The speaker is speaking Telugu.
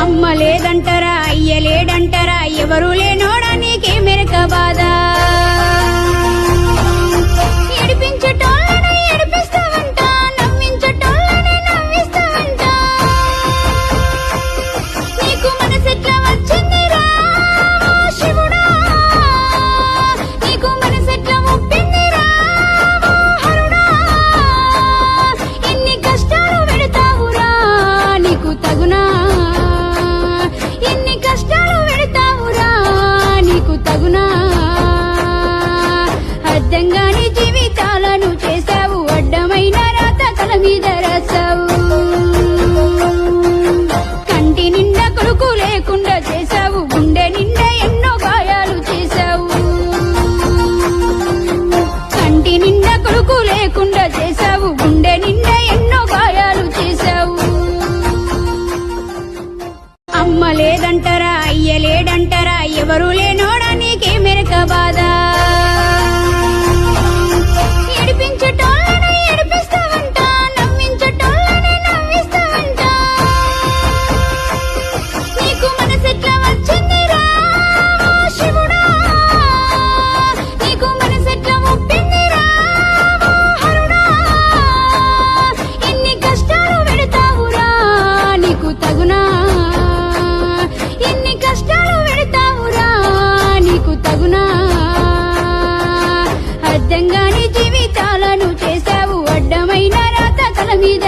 అమ్మ లేదంటరా అయ్య లేడంటరా ఎవరు లేనోడా నీకే మెరక బాధ ఏడిపించటోళ్ళని ఏడిపిస్తావంట నవ్వించటోళ్ళని నవ్విస్తావంట నీకు మనసెట్లా వచ్చిందిరా శివుడా నీకు మనసెట్లా ముప్పిందిరా హరుడా ఎన్ని కష్టాలు పెడతావురా నీకు తగునా ఎన్ని కష్టాలు పెడతావురా నీకు తగునా అర్థంగాని జీవితాలను చేశావు అడ్డమైన రాత తల మీద రాసావు కంటి నిండా కొడుకు లేకుండా చేశావు గుండె నిండా ఎన్నో గాయాలు చేశావు కంటి నిండా కొడుకు లేకుండా చేశావు గుండె నిండా ఎన్నో గాయాలు చేశావు అమ్మ లేదంటరా అయ్య లేడంటరా ఎవరు లేనోడా నీకే మెరక బాధ ఏడిపించటోళ్ళని ఏడిపిస్తావంట నవ్వించటోళ్ళని నవ్విస్తావంట నీకు మనసెట్లా వచ్చిందిరా శివుడా నీకు మనసెట్లా ముప్పిందిరా హరుడా ఎన్ని కష్టాలు పెడతావురా నీకు తగునా ఎన్ని కష్టాలు పెడతావురా నీకు తగునా అర్థంగాని జీవితాలను చేశావు అడ్డమైన రాత తల మీద